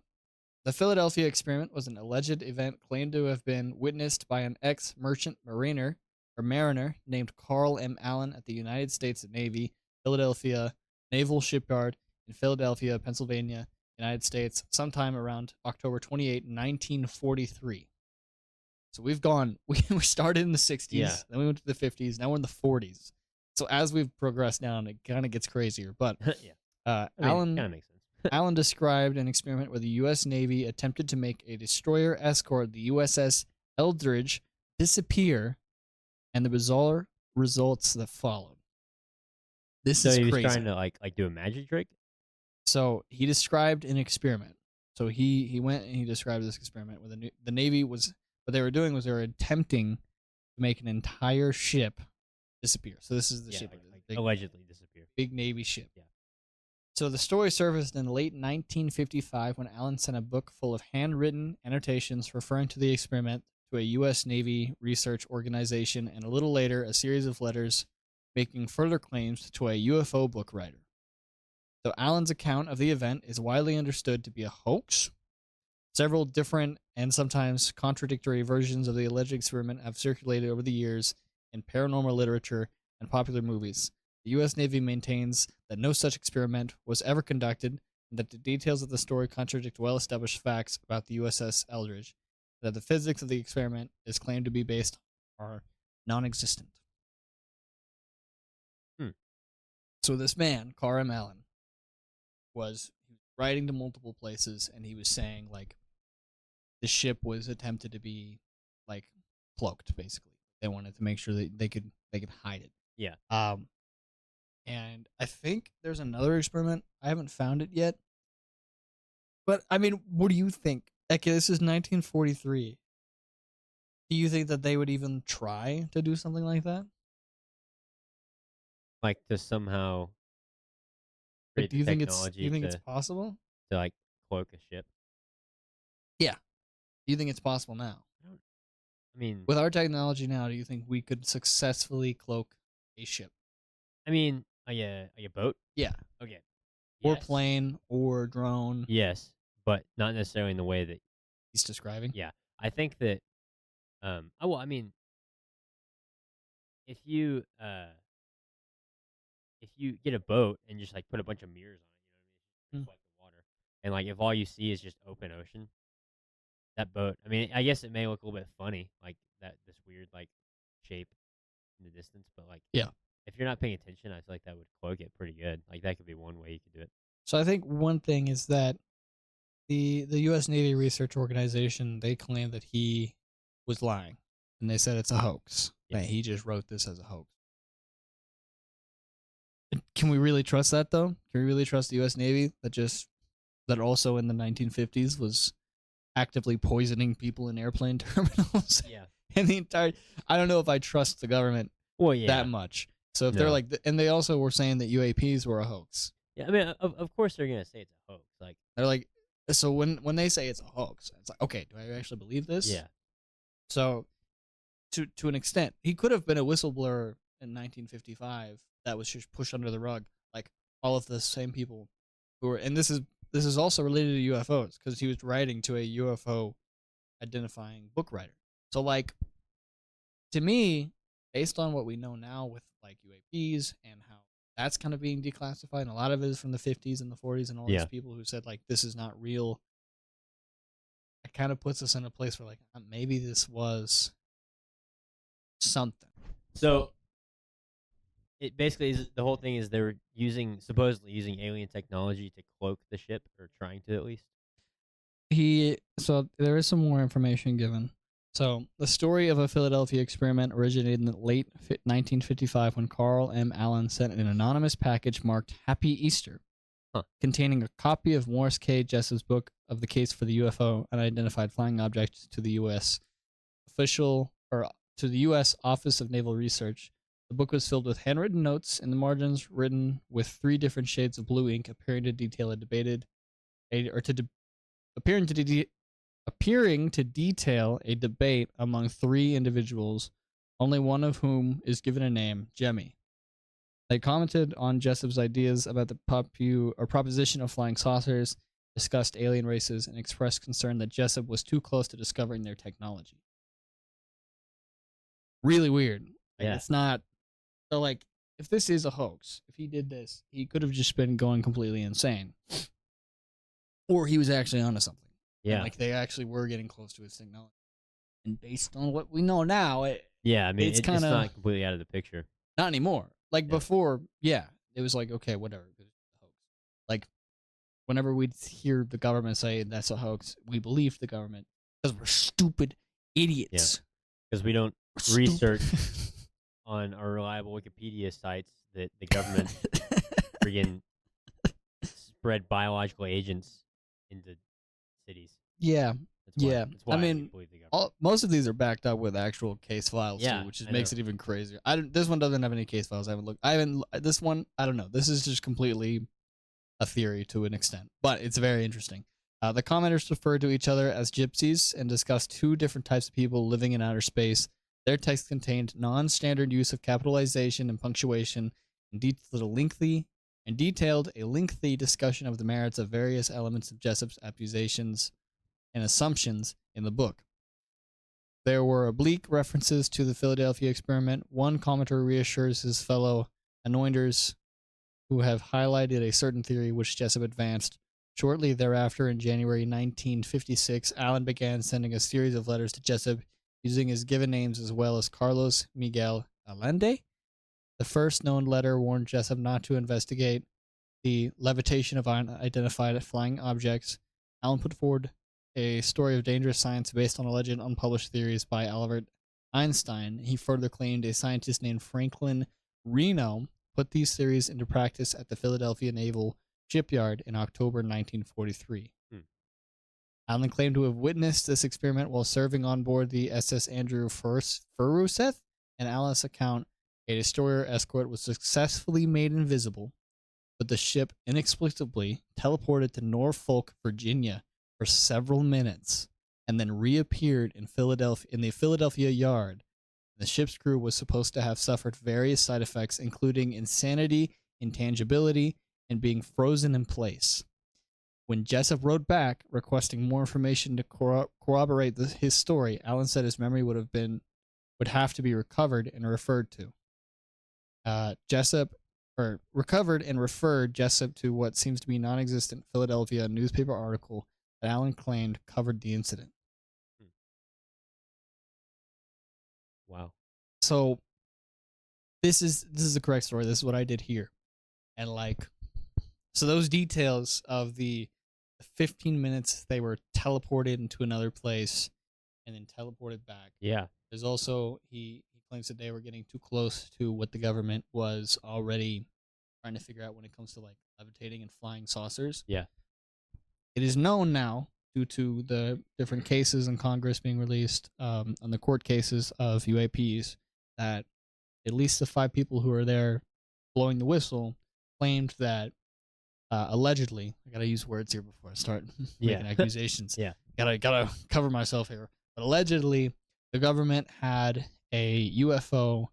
the Philadelphia Experiment was an alleged event claimed to have been witnessed by an ex-merchant mariner named Carl M. Allen at the United States Navy, Philadelphia Naval Shipyard in Philadelphia, Pennsylvania, United States, sometime around October 28, 1943. So we started in the 60s, Yeah. then we went to the 50s, now we're in the 40s. So as we've progressed down, it kind of gets crazier. But Yeah. I mean, Allen kind of makes sense. Allen described an experiment where the U.S. Navy attempted to make a destroyer escort, the USS Eldridge, disappear, and the results that followed. This So is he was crazy. trying to like do a magic trick. So he described an experiment. So he went and he described this experiment where the Navy was what they were doing was they were attempting to make an entire ship disappear. So this is the Yeah, ship, like big, allegedly disappear. big Navy ship. Yeah. So the story surfaced in late 1955 when Allen sent a book full of handwritten annotations referring to the experiment to a U.S. Navy research organization, and a little later, a series of letters making further claims to a UFO book writer. So Allen's account of the event is widely understood to be a hoax. Several different and sometimes contradictory versions of the alleged experiment have circulated over the years in paranormal literature and popular movies. The U.S. Navy maintains that no such experiment was ever conducted, and that the details of the story contradict well-established facts about the USS Eldridge, and that the physics of the experiment is claimed to be based are non-existent. Hmm. So this man, Carl M. Allen, was writing to multiple places, and he was saying like the ship was attempted to be like cloaked, basically. They wanted to make sure that they could hide it. Yeah. And I think there's another experiment. I haven't found it yet. But I mean, what do you think? Okay, this is 1943. Do you think that they would even try to do something like that? Like to somehow Like, create do the you think technology it's possible? to like cloak a ship. Yeah. Do you think it's possible now? I mean, With our technology now, do you think we could successfully cloak a ship? like a boat. Yeah. Okay. Or Yes. plane or drone. Yes, but not necessarily in the way that. He's describing. Yeah, I think that. Oh well, I mean, if you get a boat and just like put a bunch of mirrors on it, Hmm. reflect the water, and like if all you see is just open ocean, that boat. I mean, I guess it may look a little bit funny, like this weird like shape in the distance, but like Yeah. if you're not paying attention, I feel like that would cloak it pretty good. Like that could be one way you could do it. So I think one thing is that the U.S. Navy Research Organization, they claim that he was lying, and they said it's a hoax. Yeah. That he just wrote this as a hoax. Can we really trust that though? Can we really trust the U.S. Navy that also in the 1950s was actively poisoning people in airplane terminals? Yeah. And the entire, I don't know if I trust the government that much. So if they're like, and they also were saying that UAPs were a hoax. Yeah, I mean, of course they're gonna say it's a hoax. Like they're like, so when they say it's a hoax, it's like, okay, do I actually believe this? Yeah. So to an extent, he could have been a whistleblower in 1955 that was just pushed under the rug, like all of the same people who were. And this is also related to UFOs because he was writing to a UFO identifying book writer. So like, to me, based on what we know now with like UAPs and how that's kind of being declassified, and a lot of it is from the 50s and the 40s and all these people who said like this is not real. It kind of puts us in a place where like maybe this was something. So it basically is, the whole thing is they were supposedly using alien technology to cloak the ship, or trying to at least. So there is some more information given. So the story of a Philadelphia experiment originated in the late 1955 when Carl M. Allen sent an anonymous package marked Happy Easter, containing a copy of Morris K. Jessup's book of the case for the UFO unidentified flying object to the U.S. To the U.S. Office of Naval Research. The book was filled with handwritten notes in the margins, written with 3 different shades of blue ink, appearing to detail a debate among 3 individuals, only one of whom is given a name, Jemmy. They commented on Jessup's ideas about the proposition of flying saucers, discussed alien races, and expressed concern that Jessup was too close to discovering their technology. Really weird. Like, it's not. So, like, if this is a hoax, if he did this, he could have just been going completely insane. Or he was actually onto something. Yeah. And, like, they actually were getting close to his technology. And based on what we know now, I mean, it's not completely out of the picture. Not anymore. Like, before, it was like, okay, whatever. It's a hoax. Like, whenever we'd hear the government say that's a hoax, we believed the government because we're stupid idiots. Because we don't research on our reliable Wikipedia sites that the government friggin' spread biological agents into cities. Yeah. That's why I mean, most of these are backed up with actual case files too, which makes it even crazier. This one doesn't have any case files. I haven't looked. This one, I don't know. This is just completely a theory to an extent, but it's very interesting. The commenters referred to each other as gypsies and discussed 2 different types of people living in outer space. Their text contained non-standard use of capitalization and punctuation, and detailed a lengthy discussion of the merits of various elements of Jessup's accusations and assumptions in the book. There were oblique references to the Philadelphia experiment. One commenter reassures his fellow anointers who have highlighted a certain theory which Jessup advanced. Shortly thereafter, in January 1956, Allen began sending a series of letters to Jessup using his given names as well as Carlos Miguel Allende. The first known letter warned Jessup not to investigate the levitation of unidentified flying objects. Allen put forward a story of dangerous science based on alleged unpublished theories by Albert Einstein. He further claimed a scientist named Franklin Reno put these theories into practice at the Philadelphia Naval Shipyard in October 1943. Allen claimed to have witnessed this experiment while serving on board the SS Andrew Furuseth. In Allen's account, a destroyer escort was successfully made invisible, but the ship inexplicably teleported to Norfolk, Virginia for several minutes and then reappeared in the Philadelphia yard. The ship's crew was supposed to have suffered various side effects, including insanity, intangibility, and being frozen in place. When Jessup wrote back requesting more information to corroborate his story, Allen said his memory would have to be recovered and referred to. Recovered and referred Jessup to what seems to be non-existent Philadelphia newspaper article that Allen claimed covered the incident. Wow. So this is the correct story. This is what I did here. And like, so those details of the 15 minutes they were teleported into another place and then teleported back. Yeah. There's also he claims that they were getting too close to what the government was already trying to figure out when it comes to like levitating and flying saucers. Yeah. It is known now, due to the different cases in Congress being released, on the court cases of UAPs, that at least the 5 people who were there blowing the whistle claimed that allegedly, I gotta use words here before I start making accusations. Yeah. Gotta cover myself here. But allegedly, the government had a UFO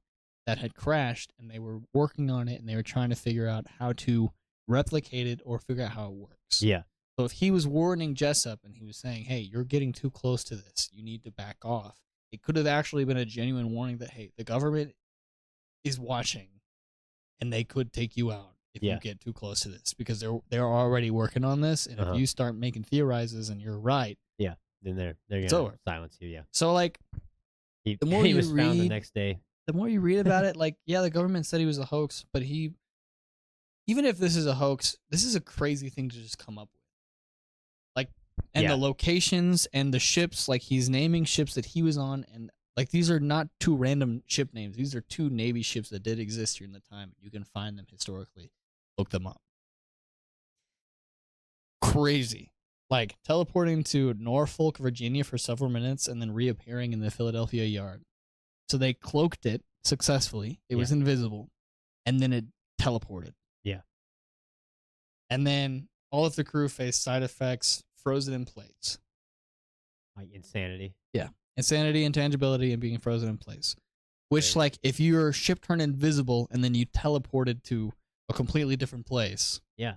that had crashed, and they were working on it, and they were trying to figure out how to replicate it or figure out how it works. Yeah. So if he was warning Jessup and he was saying, "Hey, you're getting too close to this. You need to back off," it could have actually been a genuine warning that, hey, the government is watching, and they could take you out if you get too close to this, because they're already working on this, and if you start making theorizes and you're right, then they're gonna silence you. Yeah. So like, the more he you was read, found the next day. The more you read about it, like, yeah, the government said he was a hoax, but even if this is a hoax, this is a crazy thing to just come up with. Like, and the locations and the ships, like he's naming ships that he was on, and like these are not 2 random ship names. These are 2 Navy ships that did exist during the time. You can find them historically. Look them up. Crazy. Like teleporting to Norfolk, Virginia for several minutes and then reappearing in the Philadelphia yard. So they cloaked it successfully. It was invisible. And then it teleported. Yeah. And then all of the crew faced side effects, frozen in place. Like insanity. Yeah. Insanity, intangibility, and being frozen in place. Which, like, if your ship turned invisible and then you teleported to a completely different place. Yeah.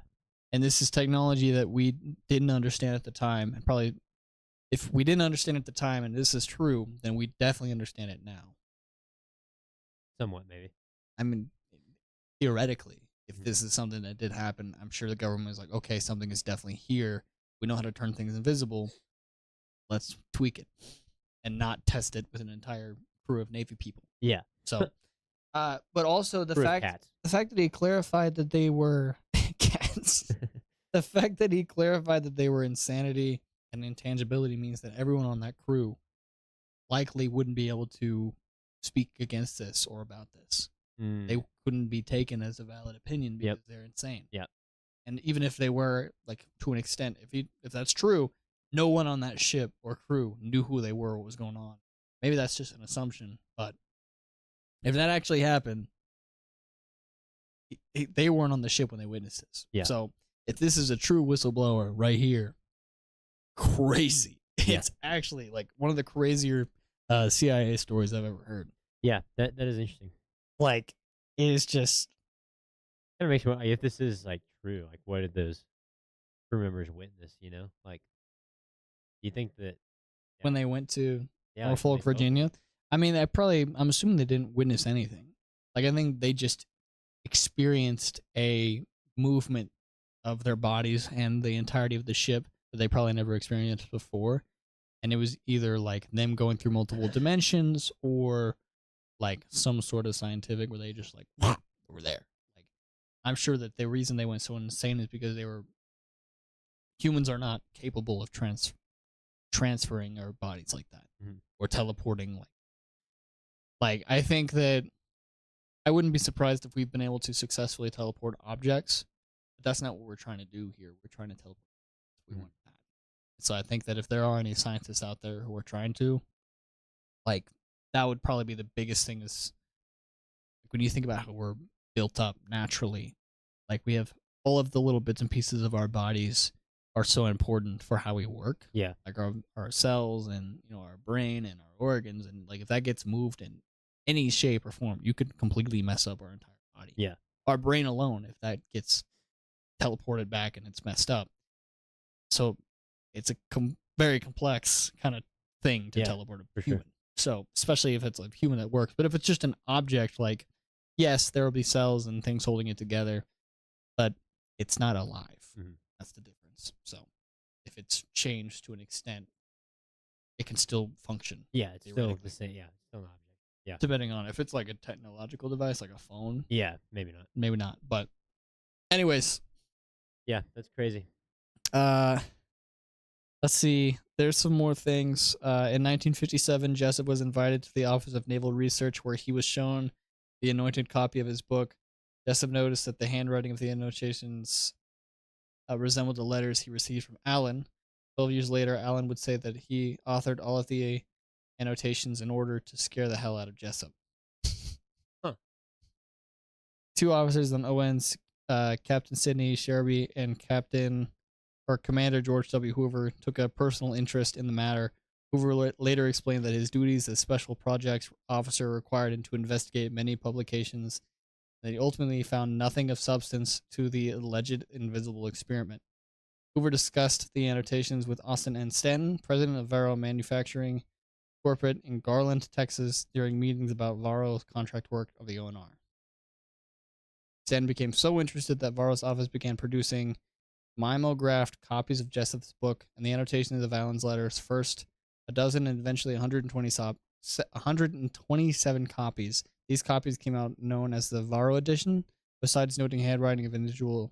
And this is technology that we didn't understand at the time. And probably, if we didn't understand at the time and this is true, then we definitely understand it now. Somewhat, maybe. I mean, theoretically, if this is something that did happen, I'm sure the government was like, okay, something is definitely here. We know how to turn things invisible. Let's tweak it and not test it with an entire crew of Navy people. Yeah. So, but also the fact that he clarified that they were cats. The fact that he clarified that they were insanity and intangibility means that everyone on that crew likely wouldn't be able to speak against this or about this. They couldn't be taken as a valid opinion because they're insane. Yeah. And even if they were, like, to an extent, if that's true, no one on that ship or crew knew who they were or what was going on. Maybe that's just an assumption, but if that actually happened, they weren't on the ship when they witnessed this. Yeah. So if this is a true whistleblower right here, crazy. Yeah. It's actually like one of the crazier CIA stories I've ever heard. Yeah, that is interesting. Like, it is just Kind of makes me wonder, if this is like true, like what did those crew members witness? You know, like do you think that when they went to like, Norfolk, Virginia? I mean, I'm assuming they didn't witness anything. Like, I think they just experienced a movement of their bodies and the entirety of the ship that they probably never experienced before. And it was either like them going through multiple dimensions or like some sort of scientific where they just like were there. Like, I'm sure that the reason they went so insane is because humans are not capable of transferring our bodies like that or teleporting. Like I think that I wouldn't be surprised if we've been able to successfully teleport objects, but that's not what we're trying to do here. We're trying to teleport. We want that. So I think that if there are any scientists out there who are trying to, like, that would probably be the biggest thing. Is like, when you think about how we're built up naturally, like we have all of the little bits and pieces of our bodies are so important for how we work. Yeah. Like our cells and, you know, our brain and our organs, and like if that gets moved in any shape or form, you could completely mess up our entire body. Yeah. Our brain alone, if that gets teleported back and it's messed up. So it's a very complex kind of thing to teleport a human. Sure. So especially if it's a human that works, but if it's just an object, like, yes, there will be cells and things holding it together, but it's not alive. That's the difference. So if it's changed to an extent, it can still function. Yeah, it's still the same. Yeah, it's still an object. Yeah. Depending on if it's like a technological device, like a phone, Yeah, maybe not. maybe not. But anyways, Yeah, that's crazy. let's see. There's some more things. In 1957, Jessup was invited to the Office of Naval Research, where he was shown the anointed copy of his book. Jessup noticed that the handwriting of the annotations resembled the letters he received from Allen. 12 years later, Allen would say that he authored all of the annotations in order to scare the hell out of Jessup. Huh. Two officers on ON's, Captain Sidney Sherby and Commander George W. Hoover, took a personal interest in the matter. Hoover later explained that his duties as special projects officer required him to investigate many publications, and he ultimately found nothing of substance to the alleged invisible experiment. Hoover discussed the annotations with Austin N. Stanton, president of Varro Manufacturing Corporate in Garland, Texas, during meetings about Varro's contract work of the ONR. Stanton became so interested that Varro's office began producing mimeographed copies of Jessup's book and the annotations of Allen's letters, first a dozen and eventually 127 copies. These copies came out known as the Varro edition, besides noting handwriting of an individual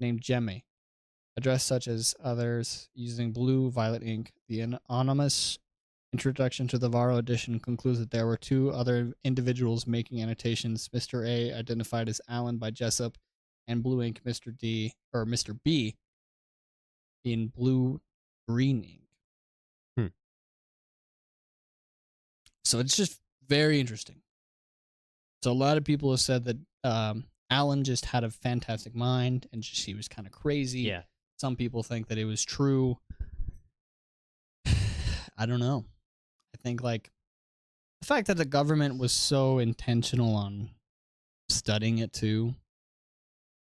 named Jemme. Addressed such as others using blue violet ink. The anonymous introduction to the Varro edition concludes that there were two other individuals making annotations. Mr. A, identified as Allen by Jessup, and blue ink Mr. B in blue green ink. So it's just very interesting. So a lot of people have said that Allen just had a fantastic mind and just he was kind of crazy. Yeah. Some people think that it was true. I don't know. I think like the fact that the government was so intentional on studying it too.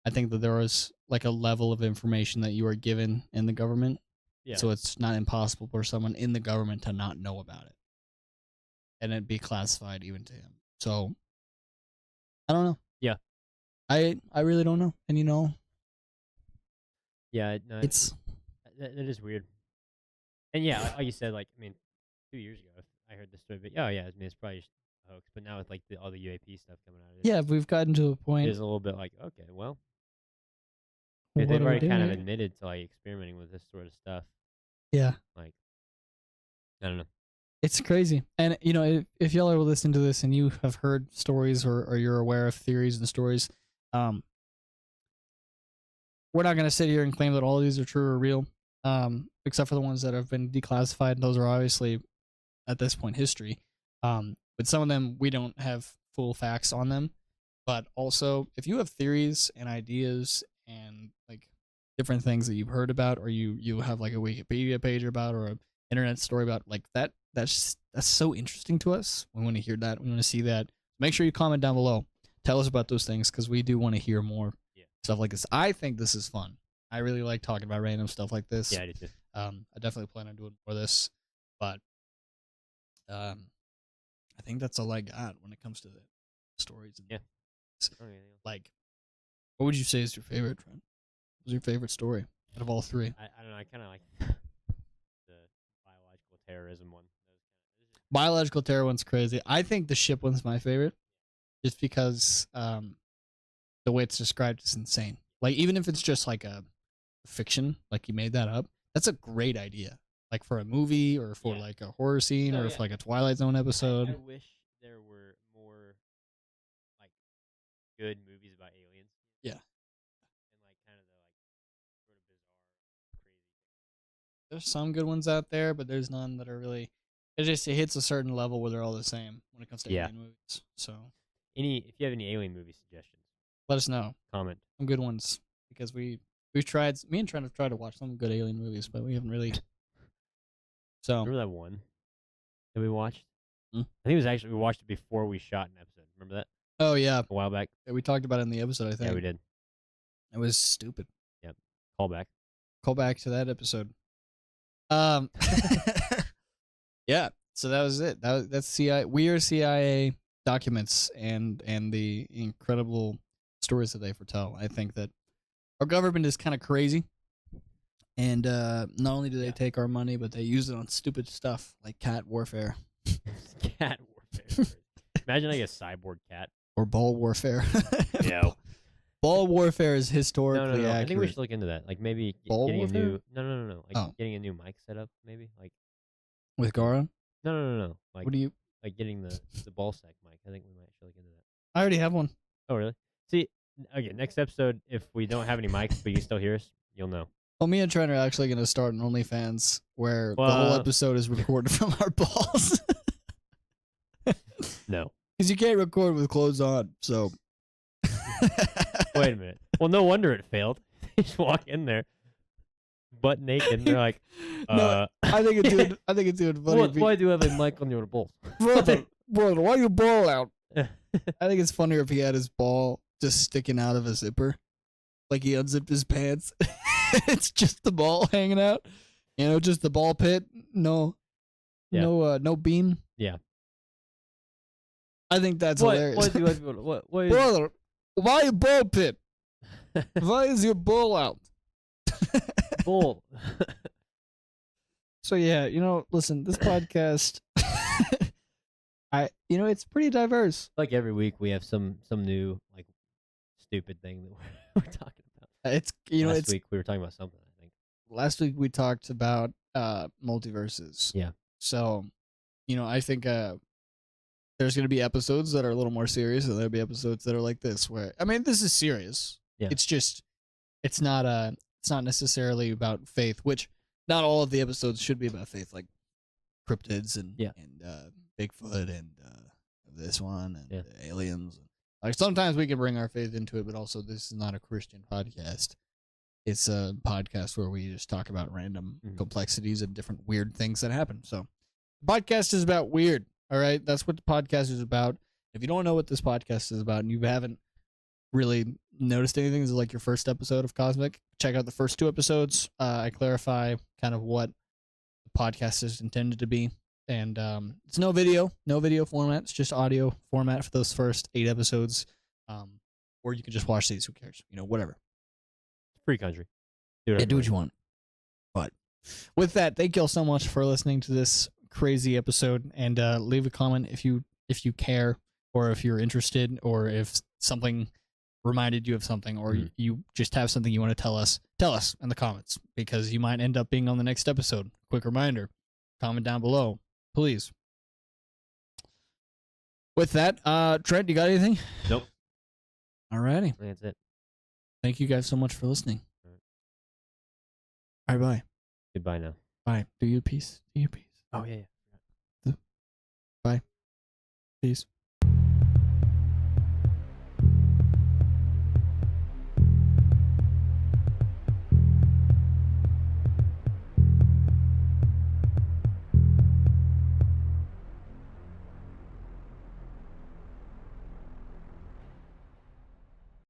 I think that there was like a level of information that you were given in the government. Yeah. So it's not impossible for someone in the government to not know about it. And it'd be classified even to him. So I don't know. Yeah. I really don't know. And you know, Yeah, no, it's that is weird. And yeah, like you said, like I mean, 2 years ago I heard this story, but oh yeah, I mean it's probably just a hoax. But now with like all the UAP stuff coming out of it, yeah, we've gotten to a point. it's a little bit like okay, well, What they've do we already do kind of here? admitted to like experimenting with this sort of stuff. Yeah. Like I don't know. It's crazy. And, you know, if y'all are listening to this and you have heard stories or you're aware of theories and stories, we're not going to sit here and claim that all of these are true or real, except for the ones that have been declassified. Those are obviously, at this point, history. But some of them, we don't have full facts on them. But also, if you have theories and ideas and, like, different things that you've heard about or you have, like, a Wikipedia page about or an internet story about, like, that's so interesting to us. We want to hear that. We want to see that. Make sure you comment down below. Tell us about those things because we do want to hear more stuff like this. I think this is fun. I really like talking about random stuff like this. Yeah, I do too. I definitely plan on doing more of this, but I think that's all I got when it comes to the stories. And Yeah. like, what would you say is your favorite, Trent? What was your favorite story out of all three? I don't know. I kind of like the biological terrorism one. Biological terror one's crazy. I think the ship one's my favorite, just because the way it's described is insane. Like even if it's just like a fiction, like you made that up, that's a great idea. Like for a movie or for like a horror scene or for like a Twilight Zone episode. I wish there were more like good movies about aliens. Yeah. And like kind of the like sort of bizarre, crazy. There's some good ones out there, but there's none that are really. It hits a certain level where they're all the same when it comes to alien movies. So if you have any alien movie suggestions, let us know. Comment some good ones because we've tried. Me and Trent have tried to watch some good alien movies, but we haven't really. So remember that one that we watched? Hmm? I think it was actually we watched it before we shot an episode. Remember that? Oh yeah, a while back. Yeah, we talked about it in the episode. I think. Yeah, we did. It was stupid. Yep. Call back. Call back to that episode. Yeah. So that was it. That's CIA. We are CIA documents and the incredible stories that they foretell. I think that our government is kind of crazy, and not only do they take our money, but they use it on stupid stuff like cat warfare. Cat warfare. Imagine like a cyborg cat. Or ball warfare. No. Ball warfare is No, historically accurate. I think we should look into that. Like maybe Ball getting warfare? a new. No. Like Oh. getting a new mic setup. Maybe like. With Garon? No. Like What do you? like getting the ball sack mic. I think we might should look into that. I already have one. Oh really? See, okay. Next episode, if we don't have any mics, but you can still hear us, you'll know. Well, me and Trent are actually going to start an OnlyFans where the whole episode is recorded from our balls. No. Because you can't record with clothes on, so. Wait a minute. Well, no wonder it failed. You just walk in there, butt naked, and they're like, No, I think it's doing funny. Why do you have a mic on your balls? Brother, why your ball out? I think it's funnier if he had his ball just sticking out of a zipper. Like he unzipped his pants. It's just the ball hanging out. You know, just the ball pit. No beam. Yeah. I think that's hilarious. What Brother, why a ball pit? Why is your ball out? bull? So yeah, listen, this podcast, it's pretty diverse. Like every week we have some new like stupid thing that we're talking about. It's last week we were talking about something. I think last week we talked about multiverses. Yeah. So, I think there's going to be episodes that are a little more serious, and there'll be episodes that are like this, where this is serious. Yeah. It's just, it's not necessarily about faith, which not all of the episodes should be about faith, like cryptids and Bigfoot and this one and aliens. Like sometimes we can bring our faith into it, but also this is not a Christian podcast. It's a podcast where we just talk about random complexities and different weird things that happen. So, the podcast is about weird. All right, that's what the podcast is about. If you don't know what this podcast is about and you haven't really noticed anything, this is like your first episode of Cosmic, check out the first 2 episodes. I clarify kind of what the podcast is intended to be. And it's no video format. It's just audio format for those first 8 episodes. Or you can just watch these. Who cares? Whatever. Free country. Do what you want. But with that, thank you all so much for listening to this crazy episode. And leave a comment if you care, or if you're interested, or if something reminded you of something, or you just have something you want to tell us in the comments, because you might end up being on the next episode. Quick reminder, comment down below, please. With that, Trent, you got anything? Nope. Alrighty. That's it. Thank you guys so much for listening. All right, bye. Goodbye now. Bye. Do you peace? Oh, yeah. Bye. Peace.